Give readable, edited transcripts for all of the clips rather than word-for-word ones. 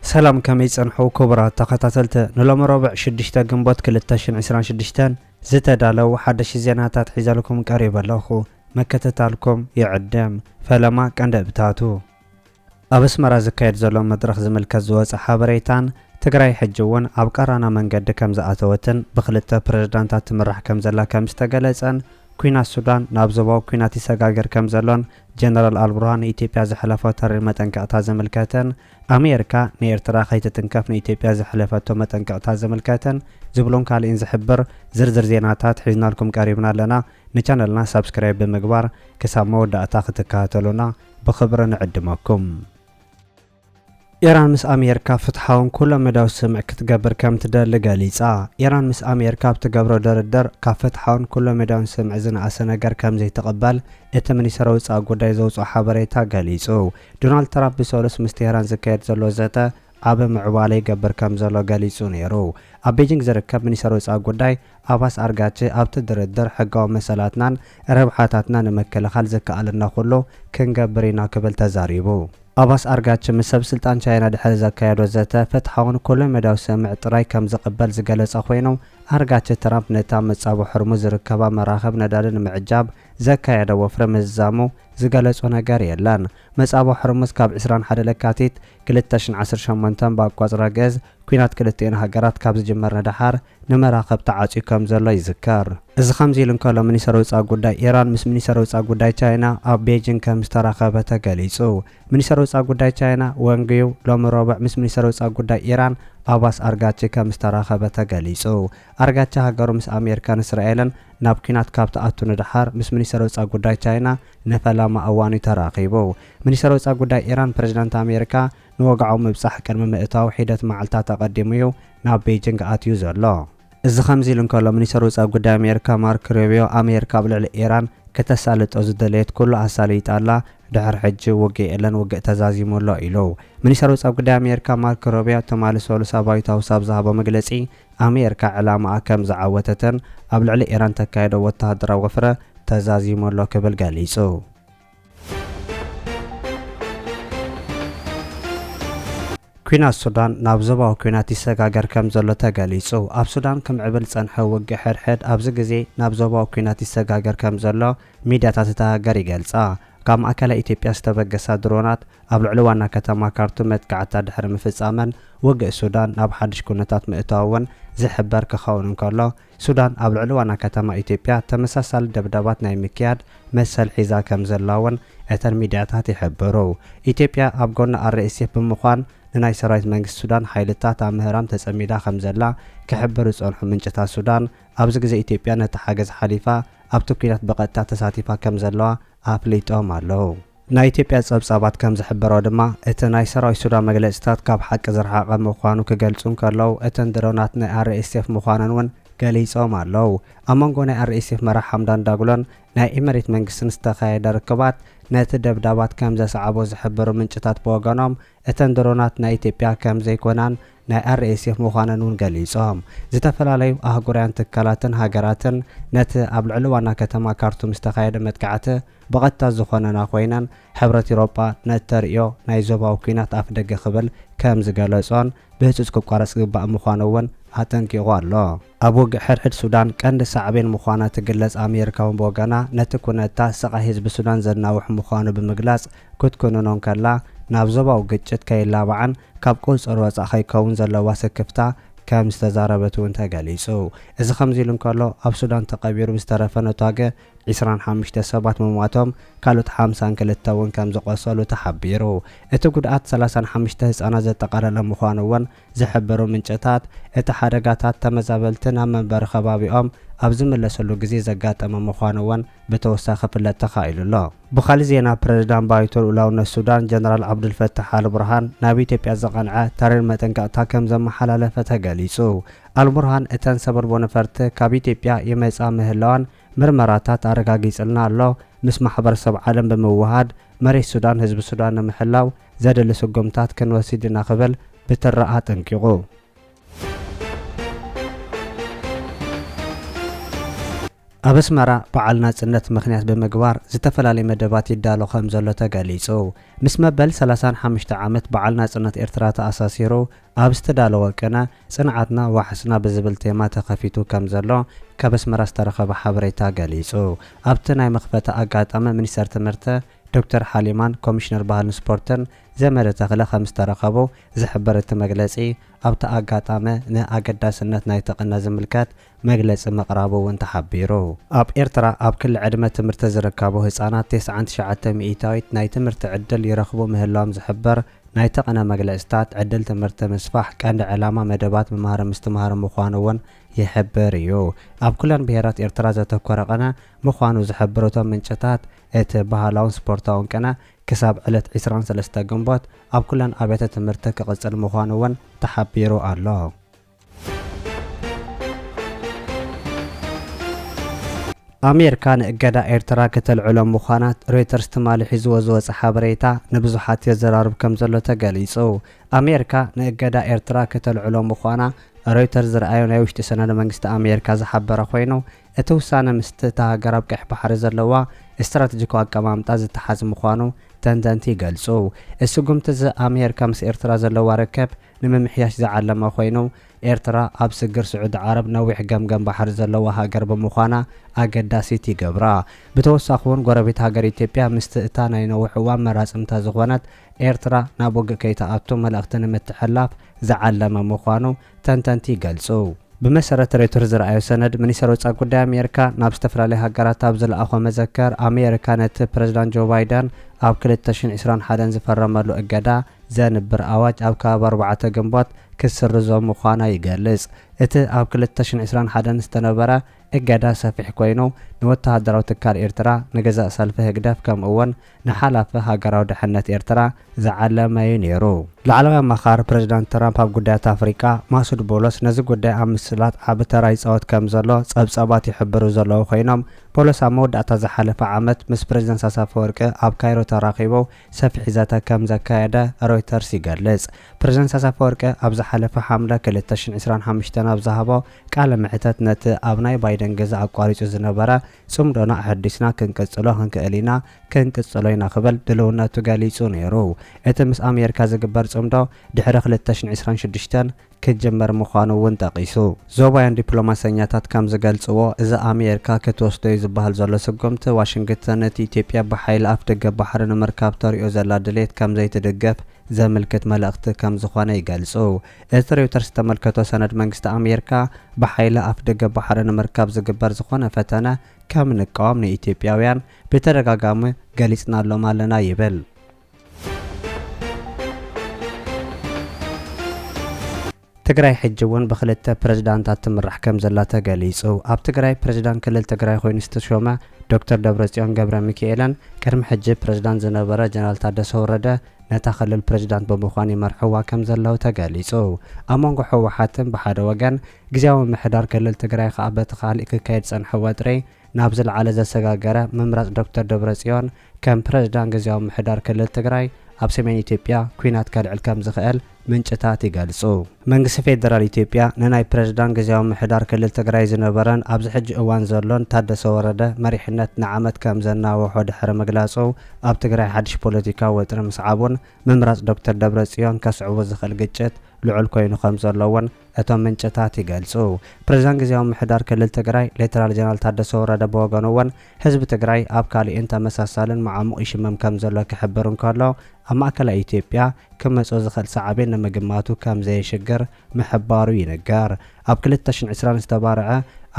سلام كمي صنحو كبرى تخاتلت نلوم ربع 6 جنبوت 2026 زتدالو حدش زيناتات حيزالكم قريب اللهو مكتتالكم يعدم فلما كندبتاتو أبس مرز كايد زلو مدرخ زملكت زوص حبريتان تግራይ ሕጅውን ኣብ ቀራና መንገዲ ከም ዝኣተወትን ብክልተ ፕሬዝዳንታት ትምራሕ ከም ዘላ ከም ዝተገለጸን ኩናት ሱዳን ናብ ዞባዊ ኩናት ይሰጋገር ከም ዘሎን ጀነራል አልቡርሃን ኢትዮጵያ ዝሕለፈቶ ተሪር መጠንቀቕታ ዘመልከተን ኣሜሪካ ንኤርትራ ከይትጥንከፍ ንኢትዮጵያ ዝሕለፈቶ መጠንቀቕታ ዘመልከተን ዝብሎን ካልእን ዝሕብር ዝርዝር ዜናታት ሒዝናልኩም ቀሪብና ኣለና ንቻነልና ሰብስክራይብ ብምግባር ክሳብ መወዳእታ ክትከታተሉና ብኽብሪ ንዕድመኩም إيران مس أمريكا فتحون كل مدى سمع كتجبر كم تدل جاليسا إيران مس أمريكا بتجبر در كفتحون كل مدى سمع زن أسنجر كم زي تقبل اتمني سروس أقول دايزوس وحبريتها جاليسو دونالد ترامب بسولس مستيران زكاة زلوزته عب معوالي جبر كم زلو جاليسو نيرو أبيجين زركب مني سروس أقول داي أباس أرجعتي أبت در حقا مسألتنا ربحاتنا نمكل خال زكاة لنا كله كن جبرينا قبل تزاريبو أباس أرجعت مسب سلطان شاينا دحر زكاة وزته فتحون كل مدى سمع تراي كم زقبل زجلس أخوينو أرجعت ترامب نتام تصاب حرمز ركبا مراخب ندارن معجاب زكاة وفرم الزامو زجلس ونجاري لان مصاب حرمز كاب 20 حد لكاتيت كلتشن 10 شمنتان باقواز راجز كوينات كلتين هاجرات كاب جمرنا دحر نمراقب تعاطي كم زلا يذكر إذا خمسي لنكالا مني سروس أقول إيران مس مني سروس أقول تشاينا أو بيجين كم استراقبة تجليسو مني سروس أقول تشاينا وانجيو لام رابع مس مني سروس أقول إيران أباس أرجعتي كم استراقبة تجليسو أرجعتي هاجر مس أمريكا إسرائيل نابكينات كابت أتون دحر مس مني سروس أقول تشاينا نفلا ما أواني تراقبو مني سروس أقول إيران بريزيدنت أمريكا نوقعوا مبصح كلمة مئتاو حيدة معلتا تقدميو ناب بيجينغ أتيو زرلا إذا خمسي لنكالا مني سروس أقول أمريكا مارك روبيو أمريكا بلع إيران كتسالت أزدليت كل أساليت الله دحر حج وقع إلن وقع تزازي مولا إلو مني سروس أقول أمريكا مارك روبيو تمالي سولو سابايتا وساب زهبا مجلسي أمريكا علامة أكم زعوتتن أبلع إيران تكايدو وتهدرا وفرة تزازي مولا كبل قاليسو كوينات السودان نابزبا وكوينات يساقاقر كم زلو تقاليسو اب سودان كم عبل صنحو وقع حرحد ابز غزي نابزبا وكوينات يساقاقر كم زلو ميدياتات تاقر يقلصا كام اكلا ايتيبيا استبقسا درونات ابل علوانا كتما كارتو متقعتا دحر مفصامن وقع السودان ناب حدش كونتات مئتاون زحبر كخاون انكالو سودان ابل علوانا كتما ايتيبيا تمساسال دبدبات ناي مكياد مسل حيزا كم زلاون اتن ميدياتات يحبرو ايتيبيا ابقونا الرئيسي بمخوان ناي سرايت منجس السودان حيلتات مهرام تسميدا خمزلا كحبر صنح منجتا السودان ابز غزي ايتيبيا نتحاجز حليفه ابتوكينات بقتا تساتيفا كمزلا افليتو مالو ناي ايتيبيا صبصابات كم زحبرو دما اتن ناي سراي السودان مجلسات كاب حق زرحاق مخوانو كغلصون كلو اتن درونات ناي ارئيسف مخوانن ገሊጾም አለው አመንጎና አርኤስኤፍ መራህ ሐምዳን ዳግሎን ናይ ኢመሬት መንግስትን ዝተኻየደ ርክባት ነቲ ደብዳባት ከም ዘሰዓቦ ዝሕብሩ ምንጭታት በወገኖም እተን ድሮናት ናይ ኢትዮጵያ ከም ዘይኮናን ናይ አርኤስኤፍ ምዃነን ገሊጾም ዝተፈላለዩ አህጉራውያን ትካላትን ሃገራትን ነቲ ኣብ ልዕሊ ዋና ከተማ ካርቱም ዝተኻየደ መጥቃዕቲ በቐጥታ ዝኾነና ኮይነን ሕብረት ኤውሮጳ ነተርእዮ ናይ ዞባዊ ኩናት ኣፍ ደገ ክብል ከም ዝገለጾን ብህፁፅ ክቋረፅ ዝግባእ ምዃኑውን አጠንቂቆ ኣሎ ኣብ ወግዕ ሕድሕድ ሱዳን ቀንዲ ሳዕቤን ምዃና ትግለጽ ኣሜሪካውን ብወገና ነቲ ኩነታ ስቓይ ህዝቢ ሱዳን ዘናውሕ ምዃኑ ብምግላጽ ክትኩንኖን ከላ ናብ ዞባዊ ግጭት ከይላባዓን ካብ ቁፅር ወፃእ ከይከውን ዘለዋ ስክፍታ كم استزاربت وانت قاليسو إذا خمزي لنكالو أب سودان تقابيرو بسترفنو تاقه 25 سبات ممواتهم كالو تحامسان كالتاون كم زقوصالو تحبيرو اتو قدعات 35 هزانا زي تقارل مخوانوان زحبرو منشتات اتحادقاتات تمزابلتنا من برخبابي أبزم الله سلو جزي زقات أمام مخوانوان بتوساخ في التخائل الله بخالي زينا بريزدان بايتول ولاونا السودان جنرال عبد الفتاح البرهان نابي تبيع زقانعة تارين متنقاتا كم زم حلالة فتقاليسو البرهان اتن سبر بونفرت كابي تبيع يميز مهلوان مرمراتات أرقاقيس لنا الله مسمح برسب عالم بموهاد مري السودان هزب السودان محلاو زاد اللي سقمتات كان وسيدنا قبل بترقات انكيغو ኣብ ኣስመራ በዓል ናጽነት ምኽንያት ብምግባር ዝተፈላለዩ መደባት ይዳሎ ከም ዘሎ ተገሊጹ። ምስ መበል 35 ዓመት በዓል ናጽነት ኤርትራ ተኣሳሲሩ ኣብ ዝተዳለወ ቅነ ጽንዓትና ዋሕስና ብዝብል ቴማ ተኸፊቱ ከም ዘሎ ካብ ኣስመራ ዝተረኸበ ሓበሬታ ገሊጹ። ኣብቲ ናይ መኽፈቲ ኣጋጣሚ ሚኒስተር ትምህርቲ ዶክተር ሓሊማን ኮሚሽነር ባህልን ስፖርትን ዘመረ ተኽለ ከም ዝተረኸቡ ዝሕበር እቲ መግለጺ ኣብቲ ኣጋጣሚ ንኣገዳስነት ናይ ተቕና ዝምልከት መግለጺ መቕራቡ እውን ተሓቢሩ። ኣብ ኤርትራ ኣብ ክልል ዕድመ ትምህርቲ ዝርከቡ ህጻናት 99 ሚኢታዊት ናይ ትምህርቲ ዕድል ይረኽቡ ምህላዎም ዝሕበር ናይ ተቕነ መግለጽታት ዕድል ትምህርቲ ምስፋሕ ቀንዲ ዕላማ መደባት ምምሃር ምስትምሃር ምዃኑ እውን ይሕብር እዩ። ኣብ ኩለን ብሄራት ኤርትራ ዘተኮረ ቅነ ምዃኑ ዝሕብረቶም ምንጭታት እቲ ባህላውን ስፖርታውን ቅነ ክሳብ ዕለት 23 ግንቦት ኣብ ኩለን ኣብያተ ትምህርቲ ክቕጽል ምዃኑ እውን ተሓቢሩ ኣሎ። ኣሜሪካ ንእገዳ ኤርትራ ከተልዕሎም ምዃናት ሮይተርስ ትማሊ ሒዝዎ ዝወፀ ሓበሬታ ንብዙሓት የዘራርብ ከም ዘሎ ተገሊጹ። ኣሜሪካ ንእገዳ ኤርትራ ከተልዕሎም ምዃና ሮይተርስ ዝረኣዮ ናይ ውሽጢ ሰነድ መንግስቲ ኣሜሪካ ዝሓበረ ኮይኑ እቲ ውሳነ ምስቲ እታ ሃገር ኣብ ቀይሕ ባሕሪ ዘለዋ እስትራቴጂካዊ ኣቀማምጣ ዝተሓዝ ምዃኑ ተንተንቲ ይገልጹ። እዚ ጉምቲ እዚ ኣሜሪካ ምስ ኤርትራ ዘለዋ ርክብ ንምምሕያሽ ዝዓለመ ኮይኑ ኤርትራ ኣብ ስግር ስዑድ ዓረብ ነዊሕ ገምገም ባሕሪ ዘለዋ ሃገር ብምዃና ኣገዳሲት ይገብራ። ብተወሳኺ እውን ጎረቤት ሃገር ኢትዮጵያ ምስቲ እታ ናይ ነዊሕ እዋን መራፅምታ ዝኾነት ኤርትራ ናብ ውግእ ከይተኣቱ መልእኽቲ ንምትሕልላፍ ዝዓለመ ምዃኑ ተንተንቲ ይገልጹ። ብመሰረት ሮይተርስ ዝረኣዮ ሰነድ ሚኒስትር ወጻኢ ጉዳይ ኣሜሪካ ናብ ዝተፈላለዩ ሃገራት ኣብ ዝለኣኾ መዘከር ኣሜሪካ ነቲ ፕረዚዳንት ጆ ባይደን ኣብ 2021 ዝፈረመሉ እገዳ ዘንብር ኣዋጅ ኣብ ከባቢ 4 ግንቦት ክስርዞ ምዃና ይገልጽ። እቲ ኣብ 2021 ዝተነበረ እገዳ ሰፊሕ ኮይኑ ንወተሃደራዊ ትካል ኤርትራ ንገዛእ ሰልፊ ህግደፍ ከምኡ እውን ንሓላፊ ሃገራዊ ድሕነት ኤርትራ ዝዓለመ እዩ ነይሩ። ላዕለዋይ ኣማኻሪ ፕረዚዳንት ትራምፕ ኣብ ጉዳያት ኣፍሪቃ ማሱድ ቦሎስ ነዚ ጉዳይ ኣብ ምስላት ዓቢ ተራ ይፃወት ከም ዘሎ ጸብጻባት ይሕብሩ ዘለዉ ኮይኖም ቦሎስ ኣብ መወዳእታ ዝሓለፈ ዓመት ምስ ፕረዚደንት ሳሳፈ ወርቂ ኣብ ካይሮ ተራኺቡ ሰፊሕ ዘተ ከም ዘካየደ ሮይተርስ ይገልጽ። ፕረዚደንት ሳሳፈ ወርቂ ኣብ ዝሓለፈ ሐምለ 2025 ኣብ ዝሃቦ ቃለ ምሕተት ነቲ ኣብ ናይ ባይደን ገዛ ኣቋሪጹ ዝነበረ ጽምዶና ኣሕዲስና ክንቅጽሎ ክንክእል ኢና ክንቅጽሎ ኢና ክብል ድልውነቱ ገሊጹ ነይሩ። እቲ ምስ ኣሜሪካ ዝግበር ጽምዶ ድሕሪ 2026 ክጅመር ምዃኑ እውን ጠቂሱ። ዞባውያን ዲፕሎማሰኛታት ከም ዝገልጽዎ እዚ ኣሜሪካ ክትወስዶ እዩ ዝበሃል ዘሎ ስጉምቲ ዋሽንግተን እቲ ኢትዮጵያ ብሓይሊ ኣፍ ደገ ባሕሪ ንምርካብ ተሪኦ ዘላ ድሌት ከም ዘይትድገፍ ዘምልክት መልእኽቲ ከም ዝኾነ ይገልጹ። እቲ ሮይተርስ ተመልከቶ ሰነድ መንግስቲ ኣሜሪካ ብሓይሊ ኣፍ ደገ ባሕሪ ንምርካብ ዝግበር ዝኾነ ፈተነ ከም ንቃወም ንኢትዮጵያውያን ብተደጋጋሚ ገሊጽና ኣሎም ኣለና ይብል። ትግራይ ሕጂ እውን ብክልተ ፕረዚዳንታት ትምራሕ ከም ዘላ ተገሊጹ። ኣብ ትግራይ ፕረዚዳንት ክልል ትግራይ ኮይኑ ዝተሾመ ዶክተር ደብረጽዮን ገብረ ሚካኤልን ቅድሚ ሕጂ ፕረዚዳንት ዝነበረ ጀነራል ታደሰ ወረደ ነታ ክልል ፕረዚዳንት ብምዃን ይመርሕዋ ከም ዘለዉ ተገሊጹ። ኣብ መንጎ ሕወሓትን ብሓደ ወገን ግዝያዊ ምምሕዳር ክልል ትግራይ ከዓ በቲ ካልእ ክካየድ ፀንሐ ወጥሪ ናብ ዝለዓለ ዘሰጋገረ ምምራጽ ዶክተር ደብረጽዮን ከም ፕረዚዳንት ግዝያዊ ምምሕዳር ክልል ትግራይ ኣብ ሰሜን ኢትዮጵያ ኩናት ከልዕል ከም ዝኽእል ምንጭታት ይገልጹ። መንግስቲ ፌደራል ኢትዮጵያ ንናይ ፕረዚዳንት ግዝያዊ ምምሕዳር ክልል ትግራይ ዝነበረን ኣብዚ ሕጂ እዋን ዘሎን ታደሰ ወረደ መሪሕነት ንዓመት ከም ዘናውሖ ድሕሪ ምግላጹ ኣብ ትግራይ ሓድሽ ፖለቲካዊ ወጥሪ ምስዓቡን ምምራጽ ዶክተር ደብረጽዮን ከስዕቦ ዝኽእል ግጭት ልዑል ኮይኑ ከም ዘለውን እቶም ምንጭታት ይገልጹ። ፕረዚዳንት ግዝያዊ ምምሕዳር ክልል ትግራይ ሌተናል ጀነራል ታደሰ ወረደ ብወገኑ እውን ህዝቢ ትግራይ ኣብ ካልእን ተመሳሳልን መዓሙቕ ይሽመም ከም ዘሎ ክሕብር እንከሎ ኣብ ማእከላይ ኢትዮጵያ ክመጾ ዝኽእል ሳዕቤን ንምግማቱ ከም ዘየሽግር ምሕባሩ ይነገር። ኣብ 2020 ዝተባርዐ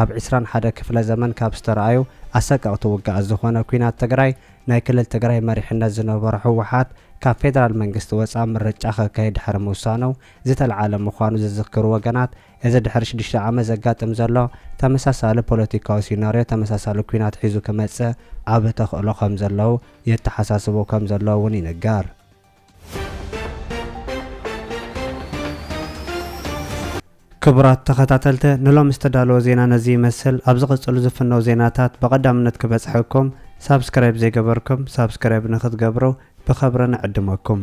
ኣብ 21 ክፍለ ዘመን ካብ ዝተረኣዩ ኣሰቃቕቲ ውግኣት ዝኾነ ኩናት ትግራይ ናይ ክልል ትግራይ መሪሕነት ዝነበረ ሕወሓት ካብ ፌደራል መንግስቲ ወፃኢ ምርጫ ከካይድ ድሕሪ ምውሳኑ ዝተለዓለ ምዃኑ ዝዝክሩ ወገናት እዚ ድሕሪ 6 ዓመት ዘጋጥም ዘሎ ተመሳሳሊ ፖለቲካዊ ሲናርዮ ተመሳሳሊ ኩናት ሒዙ ክመጽእ ዓብ ተኽእሎ ከም ዘለዉ የተሓሳስቡ ከም ዘለዉ እውን ይነገር። ክቡራት ተኸታተልቲ ንሎም ዝተዳለወ ዜና ነዚ ይመስል። ኣብ ዝቕጽሉ ዝፍነው ዜናታት በቐዳምነት ክበጽሐኩም ሳብስክራይብ ዘይገበርኩም ሳብስክራይብ ንኽትገብሩ ብኸብሪ ንዕድመኩም።